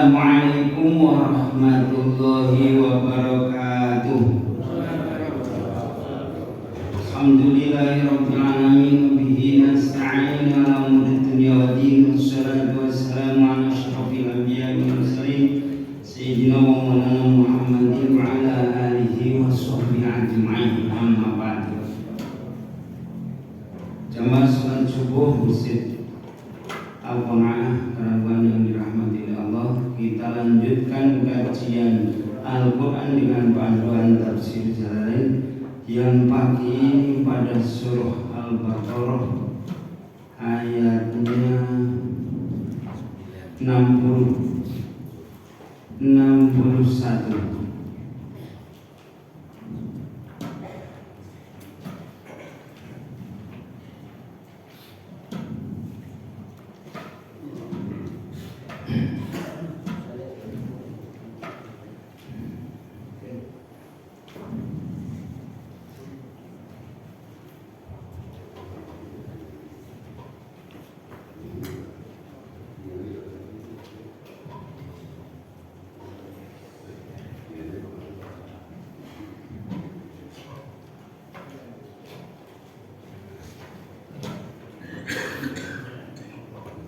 Assalamualaikum warahmatullahi wabarakatuh. Alhamdulillahirabbil alamin bihi nasta'in ala umuri dunya waddin wassalatu wassalamu ala asyrafil anbiya'i wal mursalin sayyidina wa maulana Muhammadin wa ala alihi wa sahbihi ajma'in. Amma ba'du. Jamaah salat subuh Masjid Al-Qanaah Karawan yang dirahmati Allah, kita lanjutkan kajian Al-Quran dengan panduan tafsir Jalalain yang pagi ini pada surah Al-Baqarah ayatnya 61.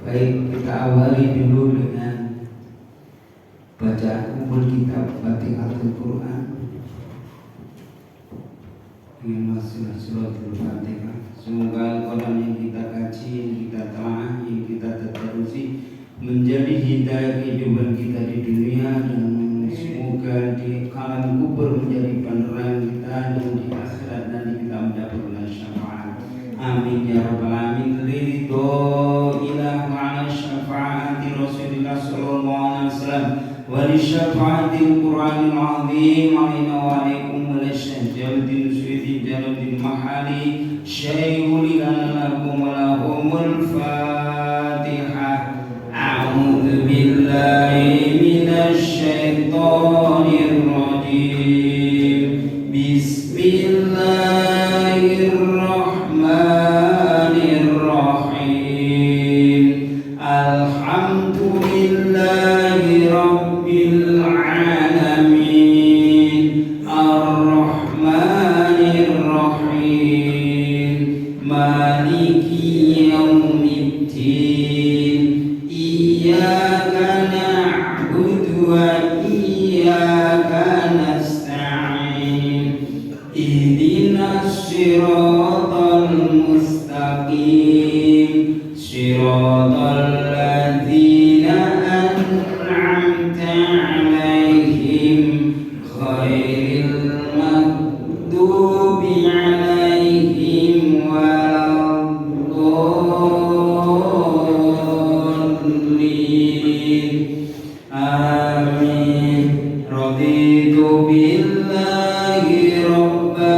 Baik, kita awali dulu dengan bacaan ummul kitab Fatihatul Quran dengan wasilah suratul Fatihah. Semoga Al-Quran yang kita kaji, yang kita telah, yang kita tadarusi menjadi hidayah kehidupan kita di dunia, dan semoga di alam kubur menjadi penerang kita, dan di akhirat nanti kita mendapatkan syafaat. Amin ya rabbal alamin. Ridho ilah ma'ala syafaati Rasulillah sallallahu alaihi wasallam wa li syafaatil Qur'anil azim alaina wa alaikum wa lisyajaddin suyuti jaluddin mahali syaikhul lakum wa lahumul fatihah. A'udzu billahi minasy syaithanir rajim. Bismillahirrahmanirrahim. Alhamdulillahi rabbil alamin. Ar-Rahmanir Rahim. Maliki yaumiddin. Iyyaka na'budu wa iyyaka nasta'in. Ihdinas siratal mustaqim. Siratal ladzina an'amta 'alaihim ghairil maghdubi 'alaihim waladdallin. Amin. Raditu billahi rabba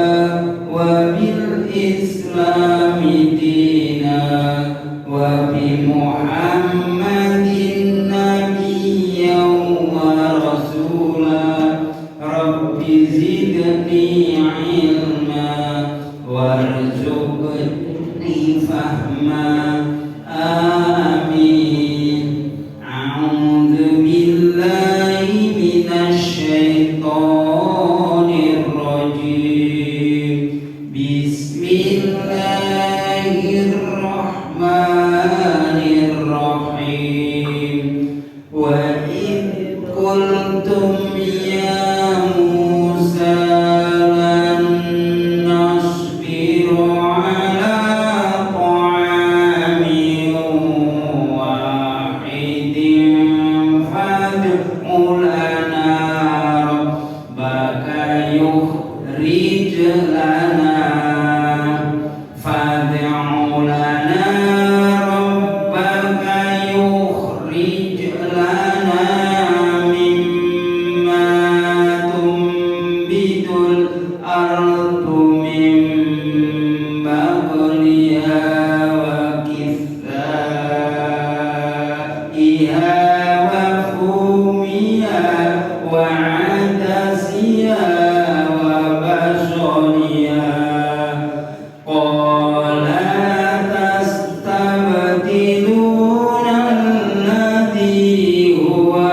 wa bil islami dina wa bi Muhammadin nabiyyan wa rasula. Rabbi zidni ilma warzuqni fahma. Amin. A'udzu billahi minasy syaithanir rajim. Bismillahirrahmanirrahim. Wa id qultum ya Musa lan nasbiru ala ta'amin wahidin fad'u lana rabbaka yukhrij lana fad'u lana rabbaka yukhrij lana mimma tumbitul ardu min baqliha wa kithaiha wa fumiha wa adasiha wa basaliha. Qala tastabdiluna alladhi huwa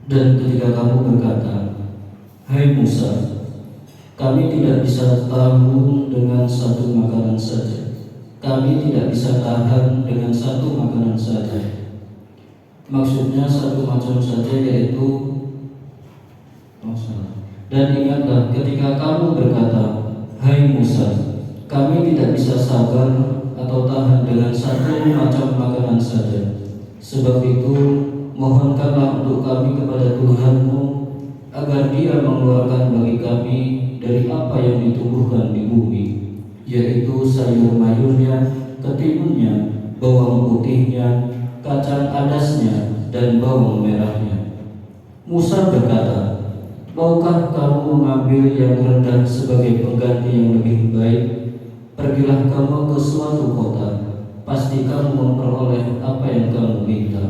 Dan ketika kamu berkata, "Hai Musa, kami tidak bisa tahan dengan satu makanan saja. Kami tidak bisa tahan dengan satu makanan saja." Maksudnya satu macam saja, yaitu dan ingatlah ketika kamu berkata, "Hai Musa, kami tidak bisa sabar atau tahan dengan satu macam makanan saja. Sebab itu mohonkanlah untuk kami kepada Tuhanmu agar Dia mengeluarkan bagi kami dari apa yang ditumbuhkan di bumi, yaitu sayur mayurnya, ketimunnya, bawang putihnya, kacang adasnya, dan bawang merahnya." Musa berkata, "Maukah kamu mengambil yang rendah sebagai pengganti yang lebih baik? Pergilah kamu ke suatu kota, pasti kamu memperoleh apa yang kamu minta."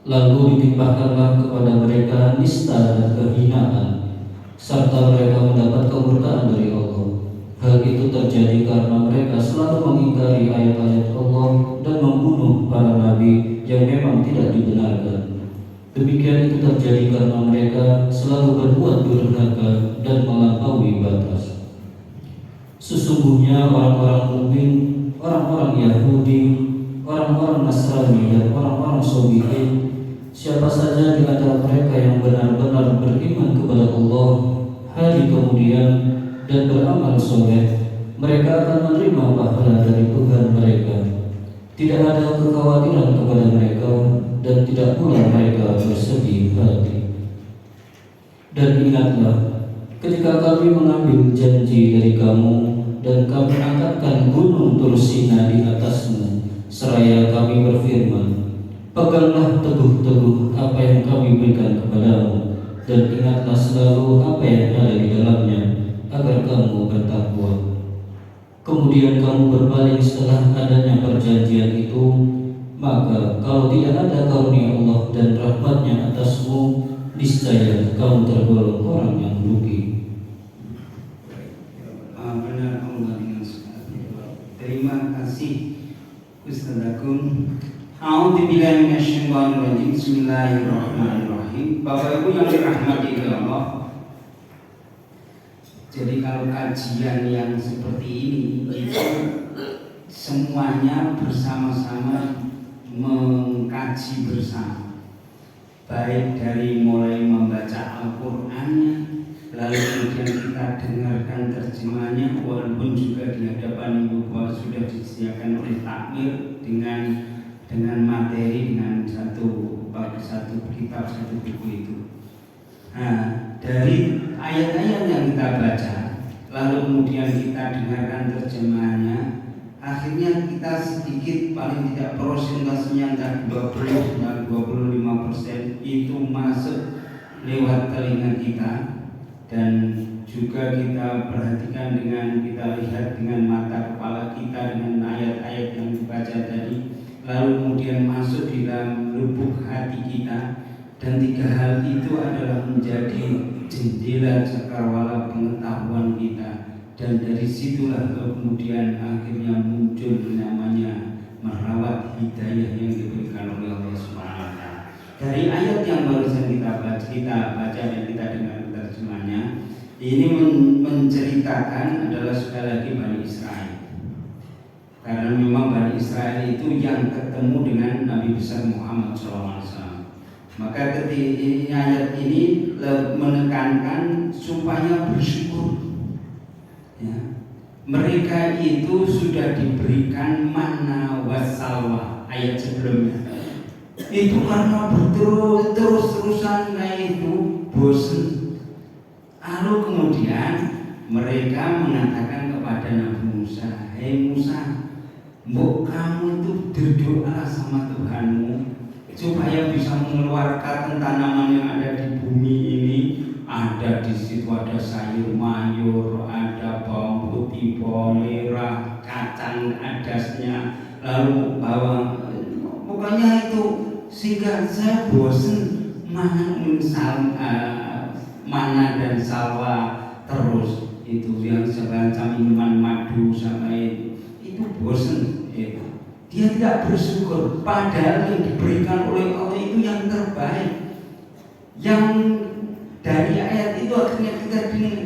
Lalu ditimpahkanlah kepada mereka nista dan kehinaan, serta mereka mendapat kemurkaan dari Allah. Hal itu terjadi karena mereka selalu mengingkari ayat-ayat Allah dan membunuh para nabi yang memang tidak dibenarkan. Demikian itu terjadi karena mereka selalu berbuat durhaka dan melampaui batas. Sesungguhnya orang-orang mukmin, orang-orang Yahudi, orang-orang Nasrani, dan orang-orang Sabi'in, siapa saja di antara mereka yang benar-benar beriman kepada Allah hari kemudian dan beramal soleh, mereka akan menerima pahala dari Tuhan mereka. Tidak ada kekhawatiran kepada mereka dan tidak pula mereka bersedih hati. Dan ingatlah ketika kami mengambil janji dari kamu dan kami angkatkan gunung Tursina di atasmu, seraya kami berfirman, "Peganglah teguh-teguh apa yang kami berikan kepadamu, dan ingatlah selalu apa yang ada di dalamnya, kemudian kamu berpaling setelah adanya perjanjian itu, maka kalau tidak ada karunia Allah dan rahmatnya atasmu, niscaya kamu tergolong orang yang rugi. Benar Allah dengan sekali. Terima kasih Ustaz Agung. A'udzubillahi minasyaitonir rajim. Bismillahirrahmanirrahim. Bapak Ibu yang dirahmati Allah. Jadi kalau kajian yang seperti ini itu semuanya bersama-sama mengkaji bersama, baik dari mulai membaca Al-Qur'annya, lalu kemudian kita dengarkan terjemahnya, walaupun juga di hadapan Ibu Bapak sudah disediakan oleh takmir dengan materi, dengan satu kitab, satu buku itu. Nah, dari ayat-ayat yang kita baca, lalu kemudian kita dengarkan terjemahannya, akhirnya kita sedikit, paling tidak prosentasenya entah 20 dan 25% itu masuk lewat telinga kita, dan juga kita perhatikan kita lihat dengan mata kepala kita dengan ayat-ayat yang dibaca tadi, lalu kemudian masuk di dalam lubuk hati kita. Dan tiga hal itu adalah menjadi jendela cakrawala pengetahuan kita, dan dari situlah kemudian akhirnya muncul namanya merawat hidayah yang diberikan oleh Allah SWT. Dari ayat yang barusan kita baca dan kita dengar terjemahnya, ini menceritakan adalah sekali lagi Bani Israel. Karena memang Bani Israel itu yang ketemu dengan Nabi besar Muhammad SAW. Maka ketika ayat ini menekankan supaya bersyukur. Ya. Mereka itu sudah diberikan manna wassalwa ayat sebelumnya. Itu karena terus-terusan kayak itu bosan. Lalu kemudian mereka mengatakan kepada Nabi Musa, "Hei Musa, mbok kamu itu berdoa sama Tuhanmu supaya bisa mengeluarkan tanaman yang ada di bumi ini. Ada di situ, ada sayur mayur, ada bawang putih, bawang merah, kacang adasnya, lalu bawang, pokoknya itu, sehingga saya bosan mana dan salwa terus itu yang semacam minuman madu sampai itu bosan itu. Dia tidak bersyukur, padahal yang diberikan oleh Allah itu yang terbaik. Yang dari ayat itu akhirnya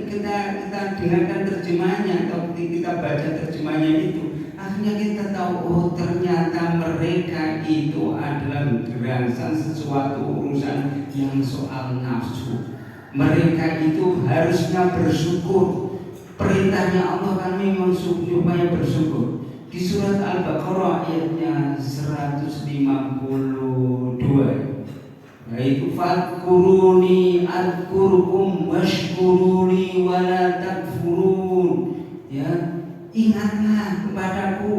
kita dengarkan terjemahnya, atau kita baca terjemahnya itu, akhirnya kita tahu, oh ternyata mereka itu adalah gerakan sesuatu urusan yang soal nafsu. Mereka itu harusnya bersyukur. Perintahnya Allah kan memang supaya bersyukur. Di surat Al-Baqarah ayatnya 152, yaitu fadkuruni adkurkum washkuruni wala takfurun. Ya, ingatlah kepadaku,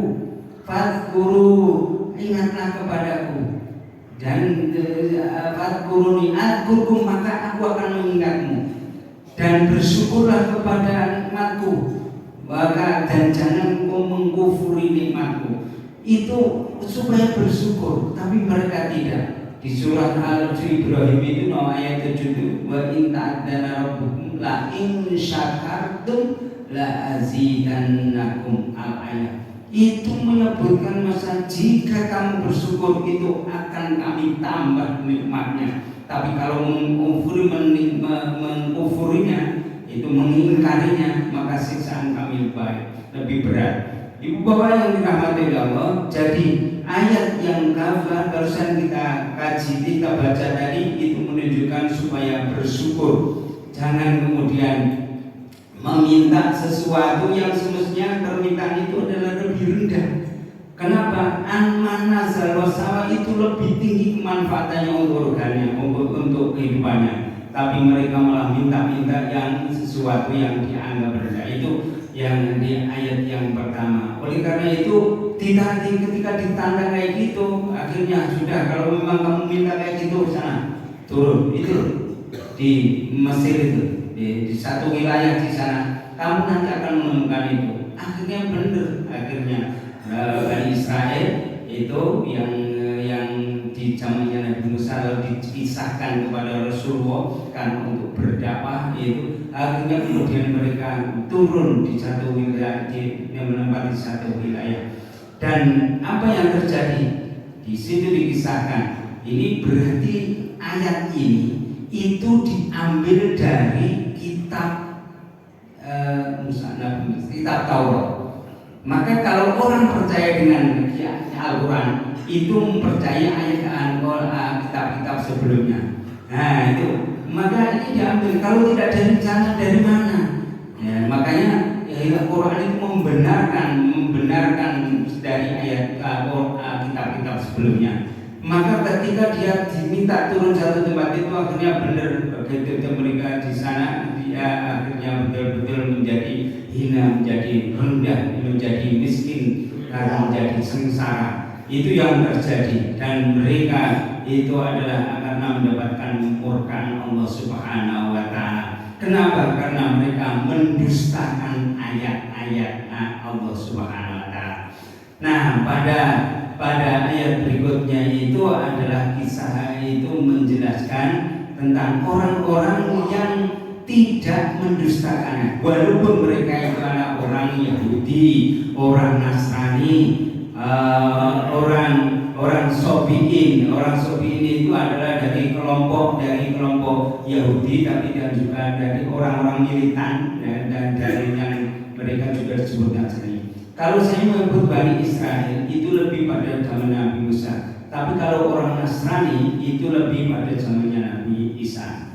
fadkuru, ingatlah kepadaku, dan fadkuruni adkurkum, maka aku akan mengingatmu, dan bersyukurlah kepada nikmatku, maka dan jangan mengkufuri nikmatku. Itu supaya bersyukur, tapi mereka tidak. Di surat Al-Ibrahim itu ayat 7, wa in ta'adzana rabbukum la in syakartum la azidannakum al-ayat. Itu menyebutkan masa jika kamu bersyukur itu akan kami tambah nikmatnya. Tapi kalau mengkufurinya, itu mengingkarinya, maka siksaan kami lebih berat. Ibu bapak yang dirahmati Allah, jadi ayat yang barusan kita kaji, kita baca tadi, itu menunjukkan supaya bersyukur. Jangan kemudian meminta sesuatu yang semestinya permintaan itu adalah lebih rendah. Kenapa? An-man nazal wasawa itu lebih tinggi kemanfaatannya untuk organnya, untuk kehidupannya. Tapi mereka malah minta-minta yang sesuatu yang dianggap rendah. Itu yang di ayat yang pertama. Oleh karena itu ketika ditantang kayak gitu, akhirnya sudah, kalau memang kamu minta kayak gitu, sana turun. Itu di Mesir itu, di satu wilayah di sana. kamu nanti akan menemukan itu. Akhirnya benar, akhirnya Bani Israel itu yang di zamannya Nabi Musa lalu dikisahkan kepada Rasulullah kan untuk berdakwah, itu akhirnya kemudian mereka turun di satu wilayah, menempati satu wilayah. Dan apa yang terjadi di situ dikisahkan, ini berarti ayat ini itu diambil dari kitab kitab Taurat. Maka kalau orang percaya dengan Al-Quran, itu mempercayai ayat kitab-kitab sebelumnya. Nah itu, maka ini diambil. Kalau tidak dari sana, dari mana? Ya, makanya Al-Quran itu membenarkan dari ayat kitab-kitab sebelumnya. Maka ketika dia diminta turun satu tempat itu, akhirnya benar begitu mereka di sana, dia akhirnya betul-betul menjadi hina, menjadi rendah, menjadi miskin, dan menjadi sengsara. Itu yang terjadi, dan mereka itu adalah karena mendapatkan murkaan Allah Subhanahu wa Ta'ala. Kenapa? Karena mereka mendustakan ayat-ayat Allah Subhanahu wa Ta'ala. Nah, pada ayat berikutnya itu adalah kisah itu menjelaskan tentang orang-orang yang tidak mendustakannya, walaupun mereka itu adalah orang Yahudi, orang Nasrani, orang Sobiin. Orang Sobiin itu adalah dari kelompok Yahudi, tapi dan juga dari orang-orang militan dan dari yang mereka juga disebut Nasrani. Kalau saya menyebut Bani Israel itu lebih pada zaman Nabi Musa, tapi kalau orang Nasrani itu lebih pada zamannya Nabi Isa.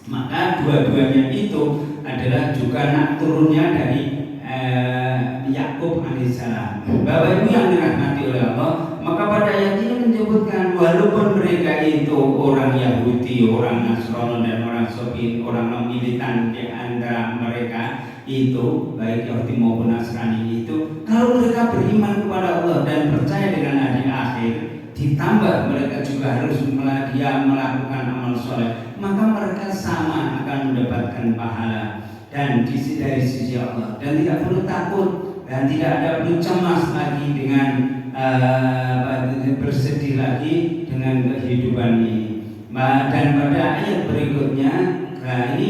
Maka dua-duanya itu adalah juga anak turunnya dari Yakub alaihissalam. Bapak Ibu yang dirahmati oleh Allah, maka pada ayat ini menyebutkan walaupun mereka itu orang Yahudi, orang Nasrani dan orang Sobiin, orang militan di antara mereka itu, baik Yahudi maupun Nasrani itu, kalau mereka beriman kepada Allah dan percaya dengan hari akhir, ditambah mereka juga harus melakukan amal soleh, maka mereka sama akan mendapatkan pahala dan dari sisi Allah, dan tidak perlu takut dan tidak ada perlu cemas lagi dengan bersedih lagi dengan kehidupan ini. Dan pada ayat berikutnya ini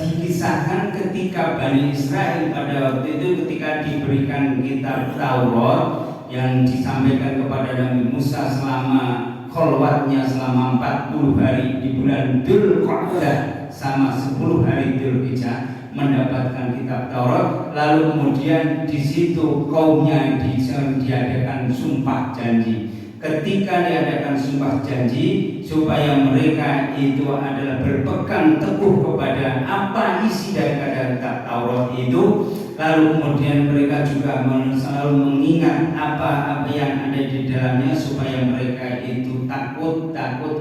dikisahkan ketika Bani Israel pada waktu itu ketika diberikan kitab Taurat yang disampaikan kepada Nabi Musa selama kholwatnya selama 40 hari di bulan Dzulqa'dah sama 10 hari Dzulhijjah mendapatkan kitab Taurat, lalu kemudian di situ kaumnya diadakan sumpah janji. Ketika diadakan sumpah janji supaya mereka itu adalah berpegang teguh kepada apa isi daripada kitab Taurat itu, lalu kemudian mereka juga selalu mengingat apa yang ada di dalamnya supaya mereka itu takut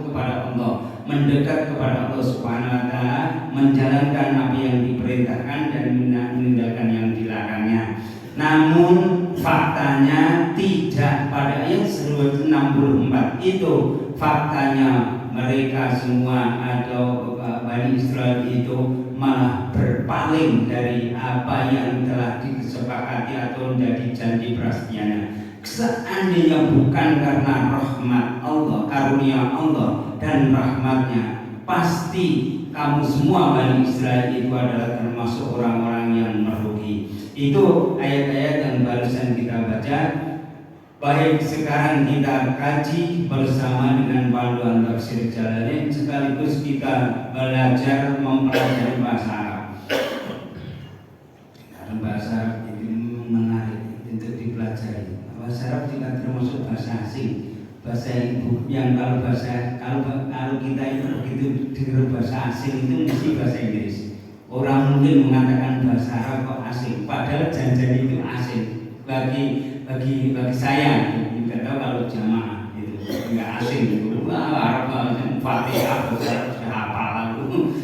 kepada Allah, mendekat kepada Allah Subhanahu wa Ta'ala, menjalankan apa yang diperintahkan dan meninggalkan yang dilarangnya. Namun faktanya tidak. Pada ayat 64 itu faktanya mereka semua atau Bani Israel itu malah berpaling dari apa yang telah disepakati atau menjadi janji prasetyana. Seandainya bukan karena rahmat Allah, karunia Allah dan rahmatnya, pasti kamu semua Bani Israel itu adalah termasuk orang-orang yang merugi. Itu ayat-ayat yang barusan kita baca. Baik, sekarang kita kaji bersama dengan panduan tafsir Jalalain, sekaligus kita belajar mempelajari bahasa Arab. Karena bahasa Arab itu menarik untuk dipelajari. Bahasa Arab juga termasuk bahasa asing, bahasa ibu yang kalau kita itu begitu dengar bahasa asing itu mesti bahasa Inggris. Orang mungkin mengatakan bahasa Arab kok asing, padahal janjian itu asing bagi saya. Tidak tahu kalau jamaah itu enggak asing itu. Arab Fatihah sudah hafal lalu.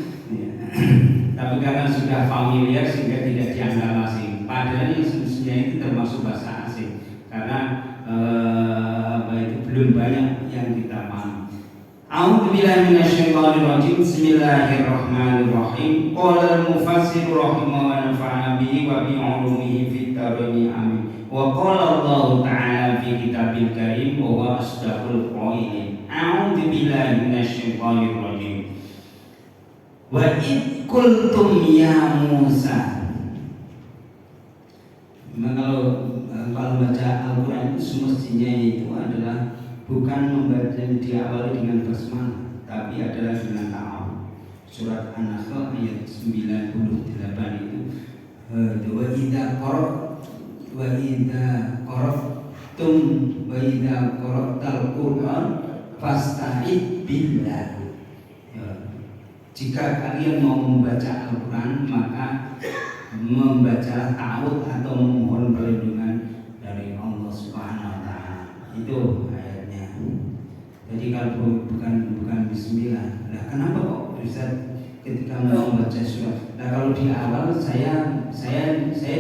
Tapi karena sudah familiar sehingga tidak dianggap asing. Padahal yang semestinya itu termasuk bahasa asing karena itu belum banyak yang kita paham. A'udzu billahi minasyaitonir rajim. Bismillahirrahmanirrahim. Qala al-mufassir rahimahullah wa nafa'ana bihi wa bi 'ulumihi fid dharain amin. Wa qala Allah ta'ala fi kitabil karim wa huwa asdaqul qailin. A'udzu billahi minasyaitonir rajim. Wa id qultum ya Musa. Kalau baca Al-Quran itu semestinya itu adalah bukan membaca diawali dengan basmalah, tapi adalah dengan ta'awud. Surat An-Nahl ayat 98 itu wa idza qara'tal Qur'an fasta'id billah. Jika kalian mau membaca Al-Quran maka membaca ta'awud atau memohon perlindungan dari Allah Subhanahu wa taala. Itu ayatnya. Jadi kalau bukan bismillah. Nah, kenapa kok bisa ketika mau membaca surat? Nah, kalau di awal saya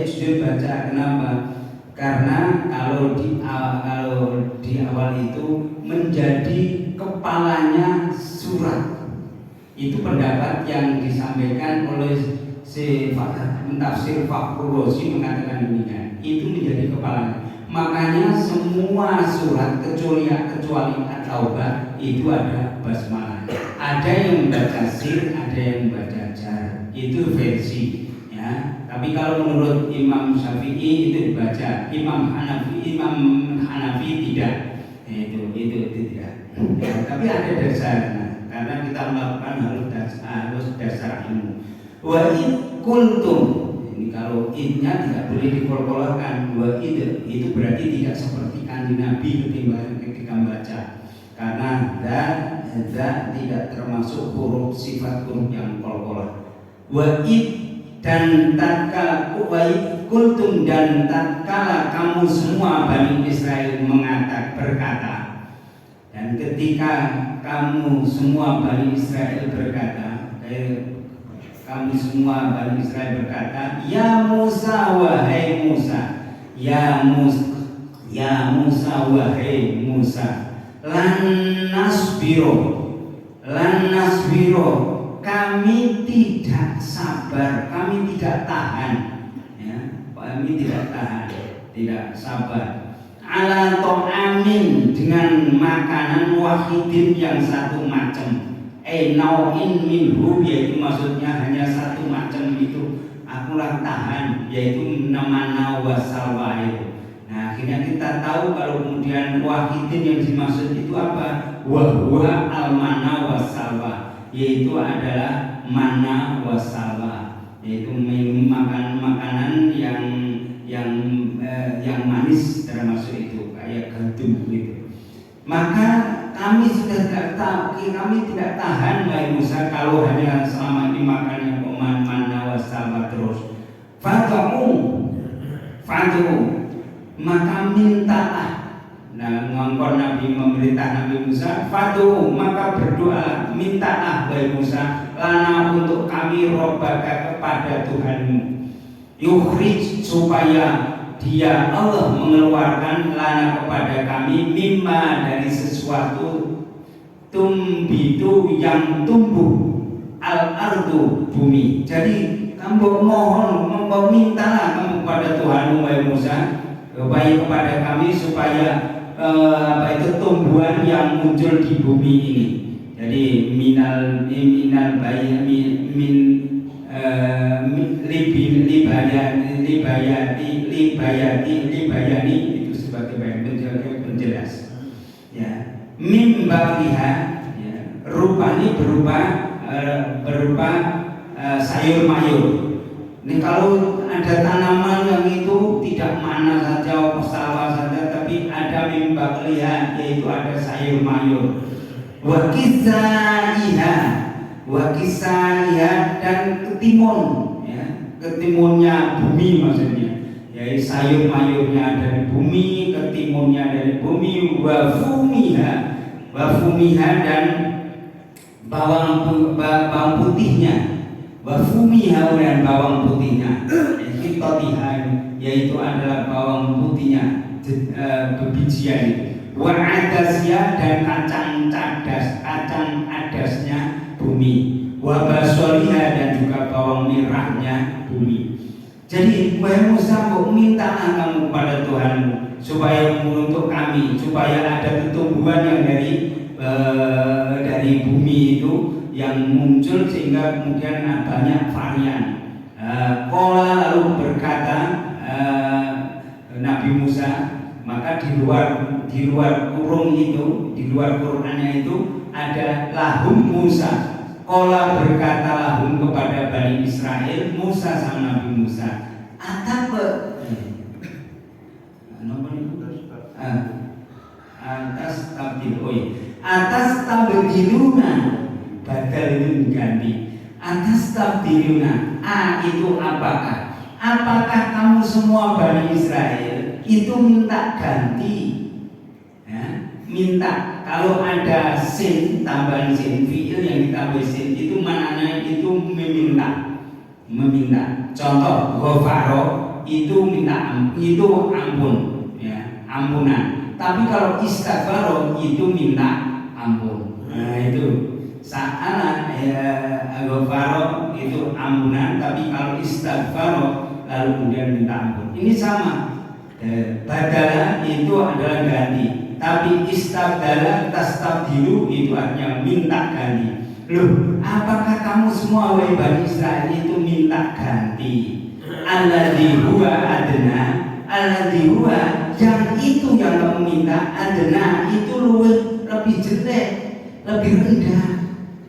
jujur baca. Kenapa? Karena kalau di awal itu menjadi kepalanya surat. Itu pendapat yang disampaikan oleh si tafsir Fakhrur Razi mengatakan demikian. Itu menjadi kepala. Makanya semua surat kecuali At-Taubah itu ada basmalah. Ada yang membaca sir, ada yang membaca jar. Itu versi ya. Tapi kalau menurut Imam Syafi'i itu dibaca, Imam Hanafi tidak. Itu tidak. Ya, tapi ada dasarnya. Karena kita melakukan harus dasar ilmu. Wa id kuntum, ini kalau idnya tidak boleh dikol-kolkan. Wa id itu berarti tidak seperti kanjeng Nabi ketika membaca, karena za tidak termasuk huruf sifat huruf yang kol-kolah. Wa id dan tatkala wa id kuntum dan tatkala kamu semua Bani Israel berkata, dan ketika kamu semua Bani Israel berkata, kami semua Bani Israel berkata, ya Musa wahai Musa, ya Musa wahai Musa, lan nasbiro, kami tidak sabar, kami tidak tahan, ya, kami tidak sabar. Ala to'amin, dengan makanan wahidin yang satu macam. Nau'in minhu, yaitu maksudnya hanya satu macam itu. Akulah tahan, yaitu namana wasalwa itu. Nah, akhirnya kita tahu kalau kemudian wahidin yang dimaksud itu apa? Wahwa almana wasalwa, yaitu adalah mana wasalwa, yaitu makanan yang manis, termasuk itu kayak gandum gitu. Maka kami sudah tidak tahan wahai Musa kalau hanya selama ini makannya mana wasalwa terus. Fad'u, maka mintalah. Nah, ngongkon Nabi memerintah Nabi Musa, fad'u, maka berdoa, mintalah wahai Musa, lana untuk kami robbaka, kepada Tuhanmu. Yukhrij, supaya Dia Allah mengeluarkan lana kepada kami mimma, dari sesuatu tumbitu yang tumbuh al-ardu, bumi. Jadi kamu mintalah kamu kepada Tuhanmu wahai Musa, baik kepada kami supaya tumbuhan yang muncul di bumi ini. Jadi libayani itu sebagai penjelas ya. Mimbaliha ya, rupanya berupa sayur mayur. Ini kalau ada tanaman yang itu tidak mana saja, sawah saja, tapi ada mimbaliha, yaitu ada sayur mayur. Wakisaiha dan ketimun ya, ketimunnya bumi maksudnya, yaitu sayur mayurnya dari bumi, ketimunnya dari bumi. Wafumiha dan bawang putihnya, wafumiha dan bawang putihnya, yaitu adalah bawang putihnya, bebijian. Wa'adasya dan kacang Jadi wahai Musa, mintalah kamu kepada Tuhanmu supaya untuk kami, supaya ada pertumbuhan yang dari bumi itu yang muncul sehingga kemudian banyak varian. Qala lalu berkata Nabi Musa, maka di luar kurung itu, di luar Qur'annya itu ada lahum Musa. Qala berkata lahum kepada Bani Israel, Musa sama Nabi Musa, atas tabdiluna, badal itu ganti. Atas tabdiluna, itu apakah kamu semua Bani Israel itu minta ganti, ya? Minta, kalau ada sin, tambahan sin, fi'il yang ditambah sin itu maknanya itu meminta. Contoh, ghafaro itu itu ampun, ya, ampunan. Tapi kalau istighfaro itu minta ampun. Nah itu sa'ala ghafaro itu ampunan, tapi kalau istighfaro lalu kemudian minta ampun. Ini sama. Badala itu adalah ganti. Tapi istabdala tastabdilu itu artinya minta ganti. Loh, apakah kamu semua wahai Bani Israel itu minta ganti? Alladzi huwa adna, alladzi huwa yang itu yang kamu minta adna itu lebih jelek, lebih rendah.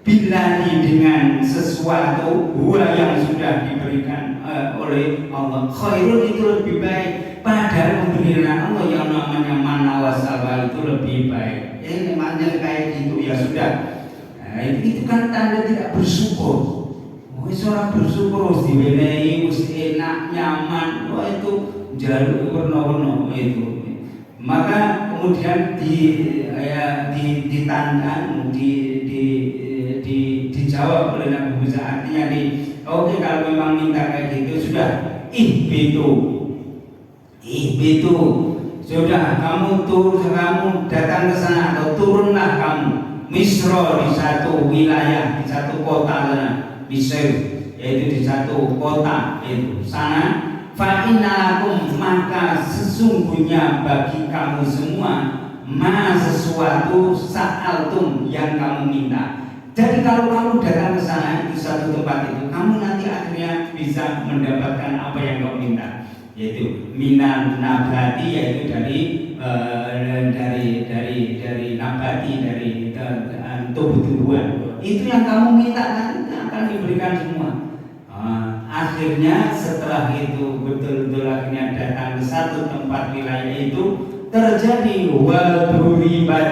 Bilani dengan sesuatu huwa yang sudah diberikan oleh Allah. Khairun itu lebih baik. Padahal pemberian Allah yang namanya mana wasalwa itu lebih baik. Namanya kayak gitu ya sudah. Nah, itu kan tanda tidak bersyukur. Orang bersyukur harus diwenehi, harus enak, nyaman. Itu jalur warna-warna itu. Maka kemudian ditantang, dijawab oleh Nabi Musa. Artinya oke, kalau memang minta kayak gitu sudah itu sudah kamu datang ke sana atau turunlah kamu Misra di satu wilayah, di satu kota sana, Misr, yaitu di satu kota itu sana. Fa innakum, maka sesungguhnya bagi kamu semua sesuatu sa'altum yang kamu minta. Jadi kalau kamu datang ke sana itu satu tempat itu, kamu nanti akhirnya bisa mendapatkan apa yang kamu minta. Yaitu minan nabati, yaitu dari nabati, dari tumbuh-tumbuhan. Itu yang kamu minta nanti akan diberikan semua. Akhirnya setelah itu betul-betul akhirnya datang ke satu tempat wilayah itu terjadi waduribat,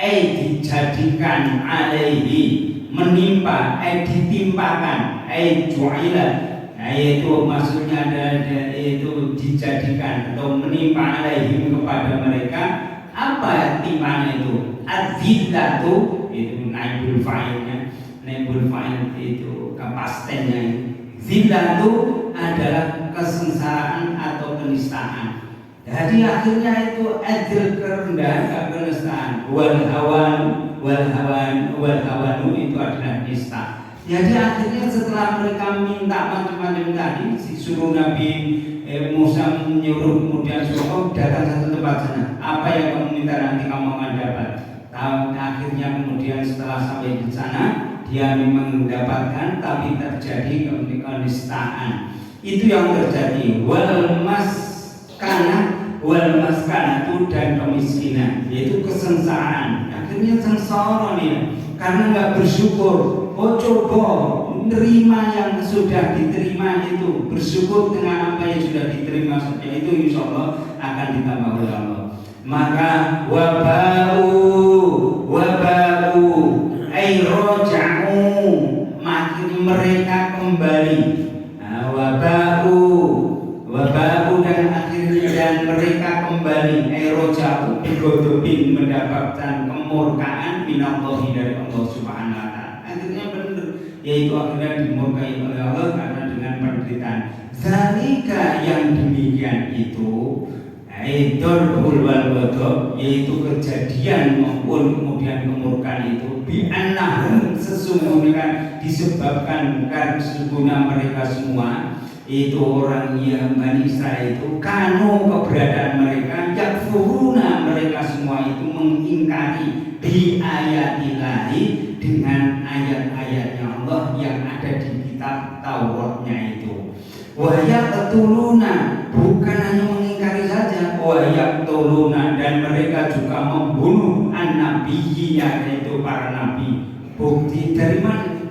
dijadikan alaihi, menimpa, ditimpakan, ju'ilat. Nah, yaitu maksudnya ada itu dijadikan atau menimpa alaihim kepada mereka apa timpaan itu? Adzillatu itu naibul fa'ilnya, naibul fa'il itu kepastennya. Zillatu adalah kesengsaraan atau kenistaan. Jadi akhirnya itu adzil kerendahan, kenistaan. Wal hawanu itu adalah nista. Jadi akhirnya setelah mereka minta macam-macam tadi, suruh Nabi Musa menyuruh kemudian suruh datang satu tempat sana. Apa yang kamu minta nanti kamu akan dapat. Akhirnya kemudian setelah sampai di sana dia memang mendapatkan, tapi terjadi kenistaan. Itu yang terjadi. Wal maskana itu dan kemiskinan, yaitu kesengsaraan. Akhirnya sengsara nih karena nggak bersyukur. Coba menerima yang sudah diterima itu, bersyukur dengan apa yang sudah diterima saja, itu insya Allah akan ditambah oleh Allah. Maka wabau ay roja'u, makin mereka kembali. Wabau dan akhirnya dan mereka kembali. Ay roja'u bigodobin, mendapatkan kemurkaan minallahi dari Allah Subhanahu wa ta'ala. Akhirnya benar, yaitu akhirnya dimurkai oleh Allah karena dengan penderitaan. Zalika yang demikian itu Dorbul wal wadab, yaitu kejadian maupun kemudian kemurkaan itu bi'annahum, sesungguhnya disebabkan karena sesungguhnya mereka semua itu orang yang Bani Israel itu kanu keberadaan mereka yakfuruna, mereka semua itu mengingkari bi ayatillahi, dengan ayat-ayatnya Allah yang ada di kitab Tauratnya itu. Wa yaqtuluna, bukan hanya mengingkari saja, wa yaqtuluna, dan mereka juga membunuh an-nabiyyinya, yaitu para nabi. Bukti dari mana?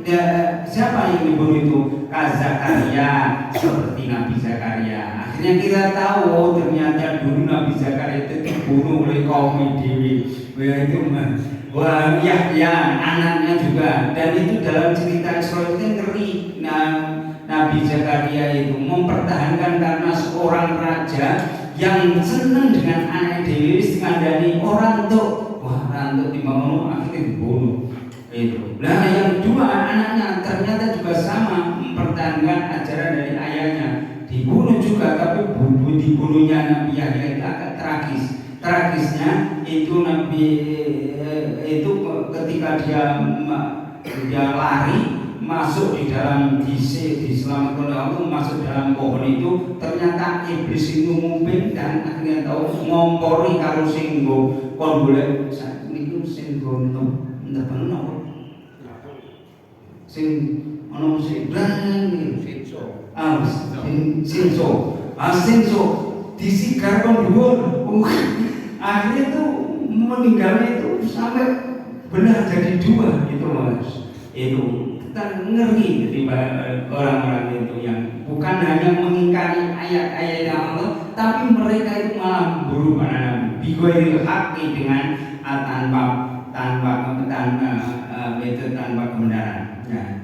Siapa yang dibunuh itu? Zakaria, seperti Nabi Zakaria. Akhirnya kita tahu ternyata dulu Nabi Zakaria itu dibunuh oleh kaum Dewi. Yaitu Yahya, anaknya juga. Dan itu dalam cerita Israel itu ngeri. Nabi Zakaria itu mempertahankan karena seorang raja yang senang dengan anak Dewi, ngandani orang tuh, orang tuh dibangun, akhirnya dibunuh. Itu. Nah, yang kedua anaknya ternyata juga sama, mempertahankan ajaran dari ayahnya, dibunuh juga, tapi dibunuhnya Nabi Yahya itu agak tragis. Tragisnya itu Nabi itu ketika dia lari masuk di dalam diselamatkan oleh Allah, masuk dalam pohon itu, ternyata iblis itu ngumpet dan akhirnya tahu ngompori karo singgo kon boleh niku singgo ndak bener sing ono sing sinso disigar kon dhuwur. Akhirnya itu meninggalnya itu sampai benar jadi dua itu Mas. Itu kita ngeri dari orang-orang itu yang bukan hanya mengingkari ayat-ayat Allah, tapi mereka itu malah memburu para nabi bighairil haqqi, dengan tanpa kebenaran. Ya.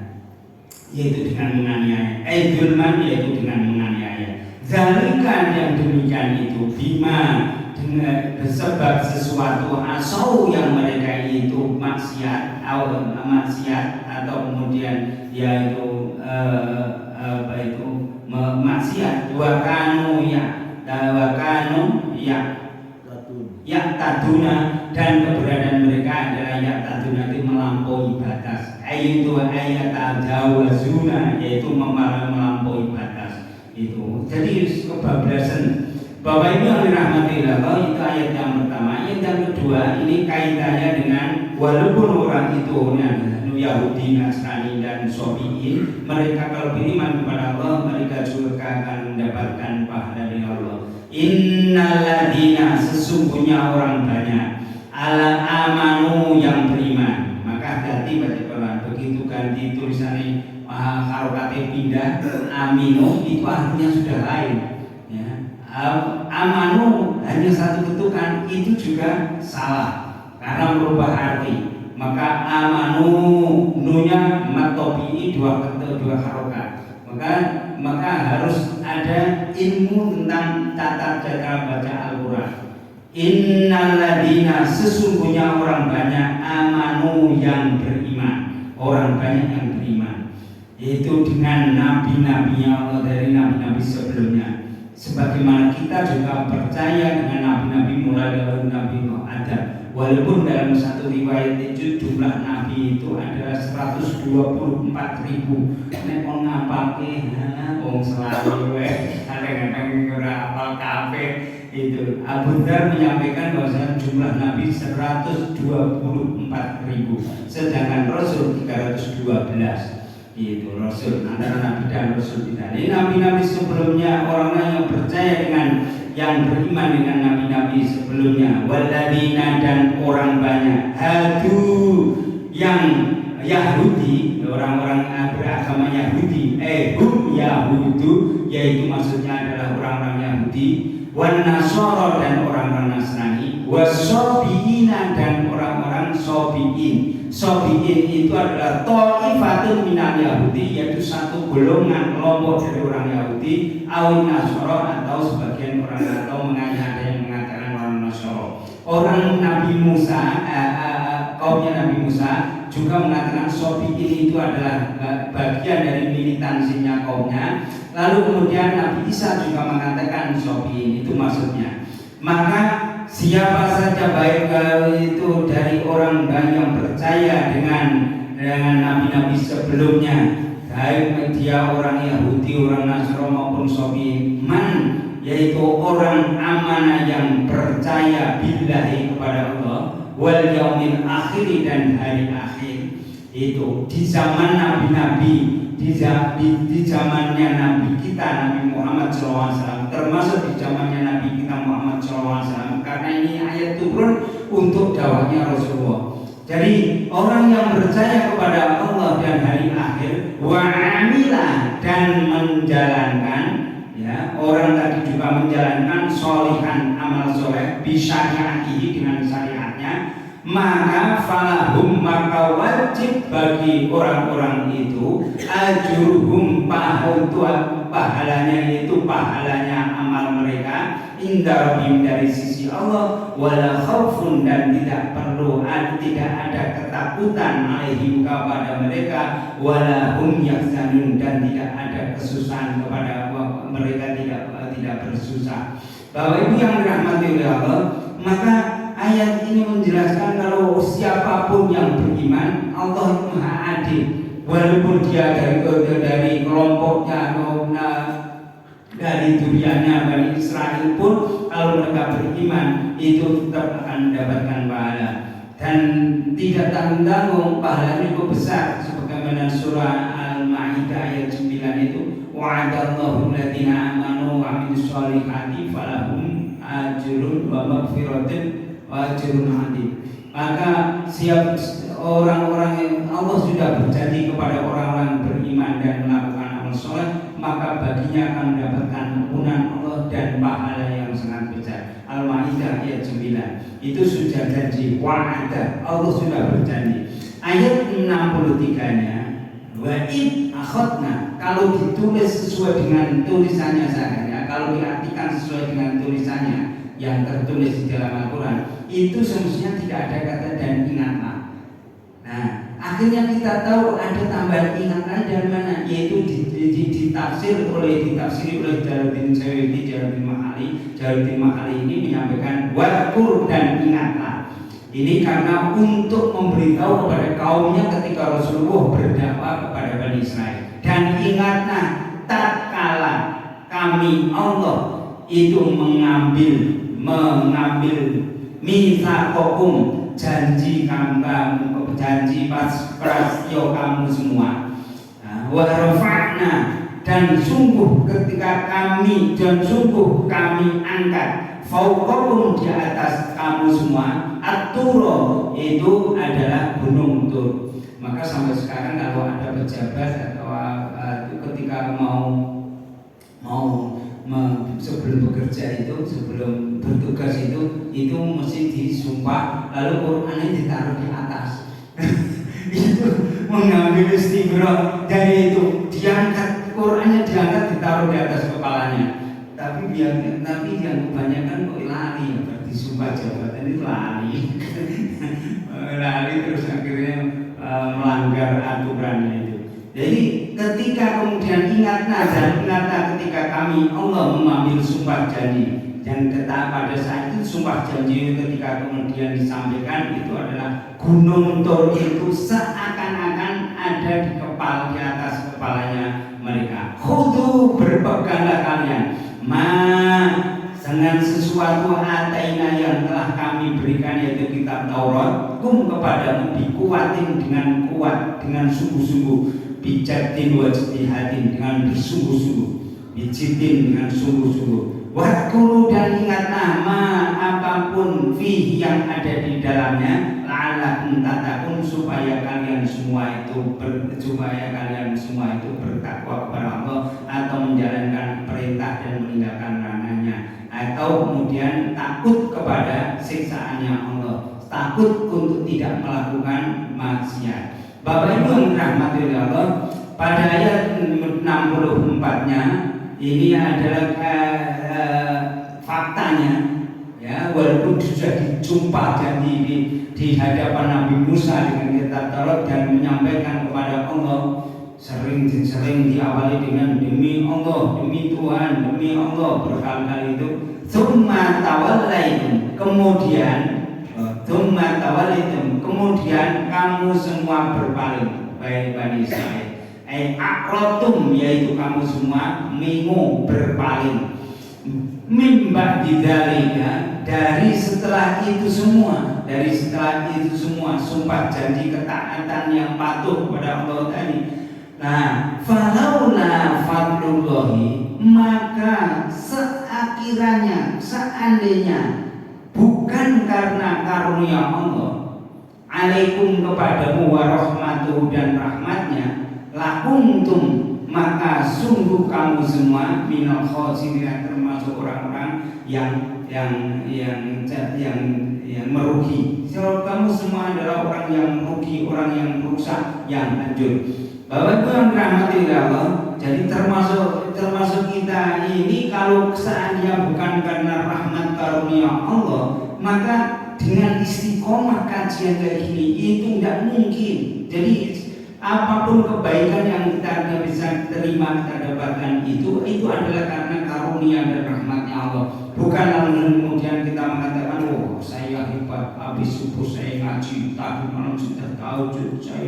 Yaitu dengan menganiaya. Zulman, yaitu dengan menganiaya. Zalika, yang demikian itu bima, dengan sebab sesuatu asau yang mereka itu maksiat atau kemudian yaitu maksiat ya taduna, dan keberadaan mereka adalah ya taduna itu melampaui batas, yaitu ayat tajawazuna, yaitu melampaui batas itu. Jadi kebablasan. Bapak Ibu yang dirahmati Allah, itu ayat yang pertama. Ayat yang kedua ini kaitannya dengan walaupun orang itu Yahudi, Nasrani dan Sobiin, mereka kalau beriman kepada Allah, mereka juga akan mendapatkan pahala dari Allah. Innalladzina, sesungguhnya orang banyak, ala amanu, yang beriman. Maka hati baca Quran, begitu ganti tulisannya harokatnya pindah aminu, itu artinya sudah lain. Ya. Amanu hanya satu bentukan, itu juga salah karena merubah arti. Maka amanu nunya matobi dua harokat. Maka harus ada ilmu tentang tata cara baca Al-Quran. Innalladzina, sesungguhnya orang banyak, amanu, yang beriman, orang banyak yang beriman, yaitu dengan nabi-nabinya Allah, dari nabi-nabi sebelumnya. Sebagaimana kita juga percaya dengan nabi-nabi mulai dari Nabi Adam. Walaupun dalam satu riwayat itu jumlah nabi itu adalah 124.000. Nek wong ngapake wong selalu kadang-kadang ora apal kabeh itu. Abu Dzar menyampaikan bahwa jumlah nabi 124.000, sedangkan Rasul 312. Itu Rasul, antara Nabi dan Rasul kita. Ini nabi-nabi sebelumnya, orang-orang yang percaya dengan, yang beriman dengan nabi-nabi sebelumnya. Walladzina, dan orang banyak, hadu, yang Yahudi, orang-orang beragama Yahudi, hum Yahudu, yaitu maksudnya adalah orang-orang Yahudi, wan Nasara, dan orang-orang Nasrani, wasobiina, dan orang-orang sobiin. Sobiin itu adalah ta'ifatun minal Yahudi, yaitu satu golongan kelompok dari orang Yahudi, awin Nasara, atau sebagian orang, atau ada yang mengatakan orang Nasara. Orang Nabi Musa, kaumnya Nabi Musa juga mengatakan Sobiin itu adalah bagian dari militansinya kaumnya. Lalu kemudian Nabi Isa juga mengatakan Sobiin, itu maksudnya. Maka siapa saja baik itu dari orang yang percaya dengan nabi-nabi sebelumnya, baik media orang Yahudi, orang Nasrani maupun Sobi, yaitu orang amanah yang percaya billahi kepada Allah wal yaumil akhir dan hari akhir. Itu di zaman nabi-nabi, di zamannya Nabi kita Nabi Muhammad SAW, termasuk di zamannya Nabi kita Muhammad SAW, karena ini ayat turun untuk dakwahnya Rasulullah. Jadi orang yang percaya kepada Allah dan hari akhir, wa amila, dan menjalankan, ya, orang tadi juga menjalankan solihan amal soleh bisyariatihi, dengan syariatnya, maka falahum, maka wajib bagi orang-orang itu ajruhum, pahalanya itu pahalanya amal mereka inda rabbihim, dari sisi Allah, wala khaufun, dan tidak ada ketakutan alaihim, kepada mereka, wala hum yahzanun, dan tidak ada kesusahan kepada mereka, tidak bersusah. Bahwa itu yang dirahmati oleh Allah, maka ayat ini menjelaskan kalau siapapun yang beriman, Allah itu Maha Adil. Walaupun dia dari kelompoknya atau dari duriannya Bani Israel pun, kalau mereka beriman itu tetap akan mendapatkan pahala, dan tidak tanggung-tanggung, pahalanya cukup besar, sebagaimana surah Al-Maidah ayat 9 itu, wa'adallahu alladziina aamanu wa 'amilus shalihati falahum ajrun wa maghfiratun wa ajrun 'adzim. Maka orang-orang yang Allah sudah berjanji kepada orang-orang beriman dan melakukan amal soleh, maka baginya akan mendapatkan ampunan Allah dan pahala yang sangat besar. Al-Maidah ayat 9 itu sudah janji, wa'ada, Allah sudah berjanji. Ayat 63-nya, wa'id akhadna, kalau ditulis sesuai dengan tulisannya saja, kalau diartikan sesuai dengan tulisannya yang tertulis di dalam Al-Quran, itu semestinya tidak ada kata dan ingatlah. Nah, akhirnya kita tahu ada tambahan ingatlah dari mana, yaitu ditafsiri oleh Jalaluddin Suyuti, Jalaluddin Mahali ini menyampaikan wadkur, dan ingatlah. Ini karena untuk memberitahu kepada kaumnya ketika Rasulullah berdakwah kepada Bani Israel, dan ingatlah tatkala kami Allah itu mengambil mitsaqakum, janji kamu, janji prastyo kamu semua, wa rafa'na, dan sungguh kami angkat fauqakum, di atas kamu semua, at-Tur, itu adalah gunung Tur. Maka sampai sekarang kalau ada pejabat atau ketika mau sebelum bekerja itu, sebelum bertugas itu mesti disumpah, lalu Qurannya ditaruh di atas. Itu mengambil istighfar, dari itu diangkat, Qurannya diangkat, ditaruh di atas kepalanya. Tapi yang kebanyakan kok lari, seperti sumpah jabatan itu lari terus akhirnya melanggar aturannya itu. Jadi ketika kemudian ingatlah ketika kami Allah mengambil sumpah janji, dan pada saat itu sumpah janji ketika kemudian disampaikan itu adalah gunung Tur itu seakan-akan ada di atas kepalanya mereka. Khudu, berpeganglah kalian, dengan sesuatu ataina yang telah kami berikan, yaitu kitab Taurat, kepadamu, dikuatin dengan kuat, dengan sungguh-sungguh, bijatin wajtihatin, dengan bersungguh-sungguh, bijitin, dengan sungguh-sungguh, wadkuru, dan ingatlah apapun fihi, yang ada di dalamnya, la'allakum tattaqun, supaya kalian semua itu bertakwa kepada Allah, atau menjalankan perintah dan meninggalkan larangannya, atau kemudian takut kepada siksaannya Allah, takut untuk tidak melakukan maksiat. Bapak Ibu yang dirahmati oleh Allah, pada ayat 64-nya ini adalah faktanya, ya, walaupun sudah dijumpa janji di hadapan Nabi Musa dengan kitab Taurat dan menyampaikan kepada Allah, sering diawali dengan demi Allah, demi Tuhan, demi Allah, berkali-kali itu. Tsumma tawallaitum, kemudian kamu semua berpaling, baik Bani Israil. akrotum, yaitu kamu semua, mengo, berpaling, mimba didalika, dari setelah itu semua, sumpah janji ketaatan yang patuh kepada Allah tadi. Nah, falaula fadlullahi, maka seandainya bukan karena karunia Allah alaikum kepadamu, warahmatuhu dan rahmatnya, lakuntum, maka sungguh kamu semua minal khosirin, termasuk orang-orang yang merugi. Kalau kamu semua adalah orang yang merugi, orang yang rusak, yang hancur. Bapak Ibu yang dirahmati Allah, jadi termasuk kita ini, kalau seandainya bukan karena rahmat karunia Allah, maka dengan istiqomah kajian kayak gini itu tidak mungkin. Jadi apapun kebaikan yang kita bisa terima, kita dapatkan itu adalah karena karunia dan rahmatnya Allah. Bukan lalu kemudian kita mengatakan, oh saya hebat, habis subuh saya ngaji, tadi malam sudah tahu saya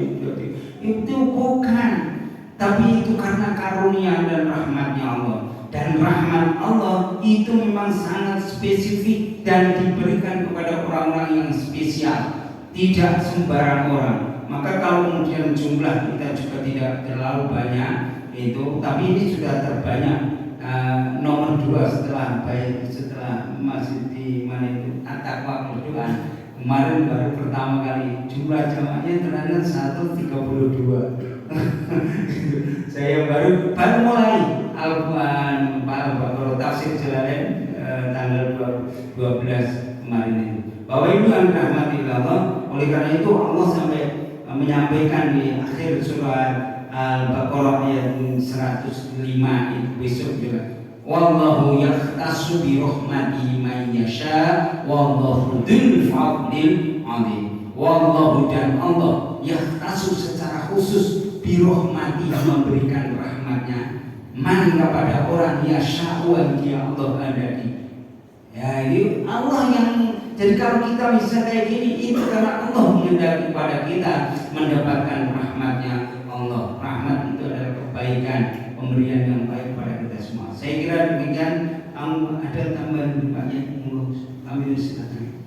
itu bukan. Tapi itu karena karunia dan rahmatnya Allah. Dan rahmat Allah itu memang sangat spesifik dan diberikan kepada orang-orang yang spesial, tidak sembarang orang. Maka kalau kemudian jumlah kita juga tidak terlalu banyak itu, tapi ini sudah terbanyak, nomor 2 setelah masjid di mana itu At-Taqwa Kedudukan. Kemarin baru pertama kali jumlah jamaahnya ternyata 132. Saya baru mulai Al-Quran Al-Baqarah tafsir Jalalain tanggal 12 kemarin itu. Bapak Ibu yang dirahmati Allah, oleh karena itu Allah sampai menyampaikan di akhir surat Al-Baqarah ayat 105 itu besok juga, wallahu yahtassu bi rahmatihi man yasha wallahu dzul fadlil adzim. Wallahu, dan Allah, yahtassu secara khusus bi rahmatihi, memberikan rahmatnya, man kepada orang yasha, yang dia Allah kehendaki. Ya, ini Allah yang, jadi kalau kita bisa kayak gini itu karena Allah menghendaki pada kita mendapatkan rahmatnya Allah. Rahmat itu adalah kebaikan, pemberian yang baik pada kita semua. Saya kira demikian. Ada tambahan banyak, kami silakan.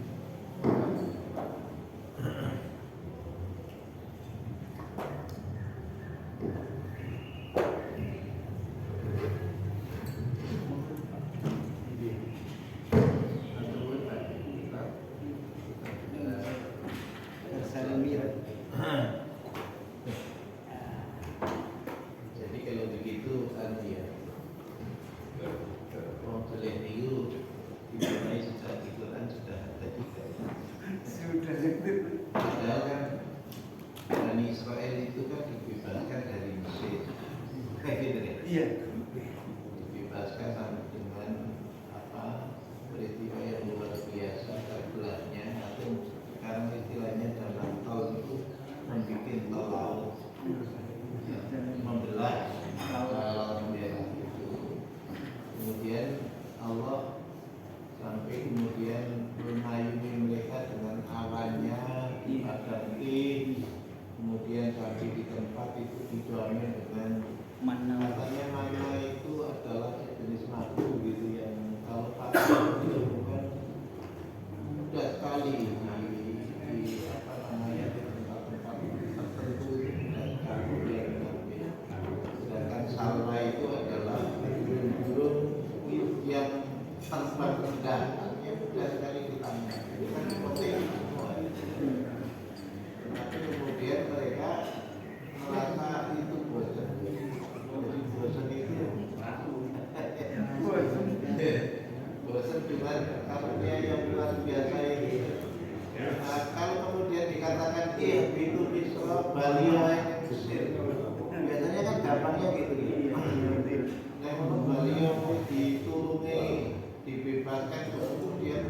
Jadi kalau begitu kan dia boleh itu dimulai sejak itu kan sudah ada juga. Padahal kan Bani Israel itu kan dibebaskan dari Mesir, kayak gitu ya. Iya. Dibebaskan sampai dengan peristiwa yang luar biasa terbelahnya, atau sekarang istilahnya dalam tahun itu membuat tol, membelah laut merah itu. Kemudian Allah sampai kemudian mengayomi mereka dengan awannya dipadati, kemudian sampai di tempat itu dijamin dengan katanya mana itu adalah jenis madu gitu, yang kalau pakai itu bukan mudah sekali di apa namanya, di tempat-tempat tertentu itu mudah sekali dia mengambil. Sedangkan salwa itu adalah burung-burung yang tanpa rendah, artinya mudah sekali ditanya. Itu kan penting semua. Tapi kemudian mereka merasa itu bosan. Jadi bosan itu bosan dengan karunia yang luar biasa ini. Kalau kemudian dikatakan itu Misra, Balia, Mesir, biasanya kan gampangnya gitu ya. Nah, Balia dituruni, dibebaskan, kemudian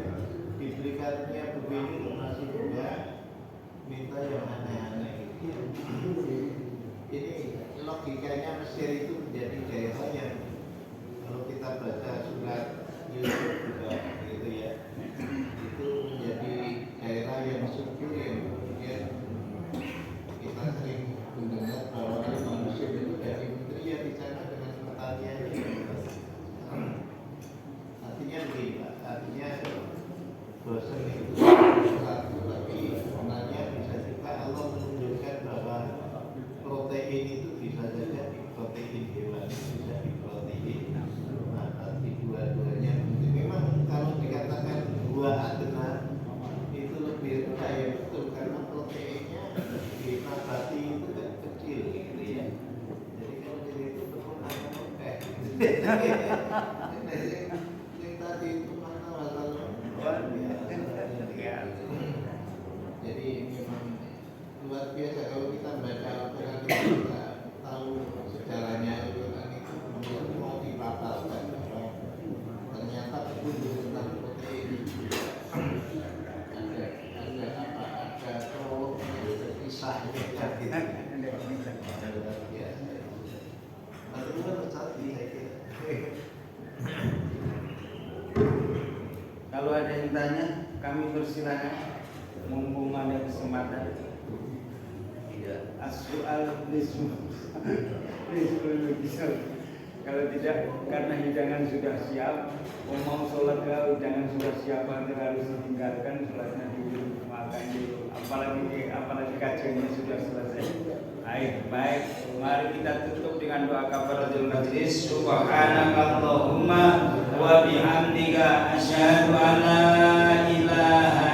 diberikannya begini, masih juga minta yang aneh-aneh. Ini logikanya Mesir itu menjadi daerah yang kalau kita baca surat Yusuf juga gitu ya, itu menjadi daerah yang subur, yang kemudian kita sering mendengar bahwa manusia itu artinya bosan itu satu, tapi sebenarnya bisa juga Allah menunjukkan bahwa protein itu bisa saja di protein hewan, bisa di protein nabati, dua-duanya penting. Memang kalau dikatakan buah adena itu lebih kaya betul karena proteinnya di nabati itu kan kecil gitu ya. Jadi kalau jadi itu betul akan oke. Yang tadi itu mana masalah luar biasa. Jadi memang luar biasa kalau kita baca Al-Quran kita tahu sejarahnya Al-Quran itu kemudian mau dipaparkan bahwa ternyata itu tentang protein. Ada kisahnya gitu. Luar biasa. Nanti luar satu saya kira. Kalau ada yang tanya, kami persilakan. Mumpung ada kesempatan. As-su'al kalau tidak, karena hidangan sudah siap, mau sholat hidangan sudah siap, harus ditinggalkan sholatnya dulu, makanya apalagi kajiannya sudah selesai. Baik, mari kita tutup dengan doa kafaratul majlis. Subhanakallahumma wa bihamdika asyhadu an la ilaha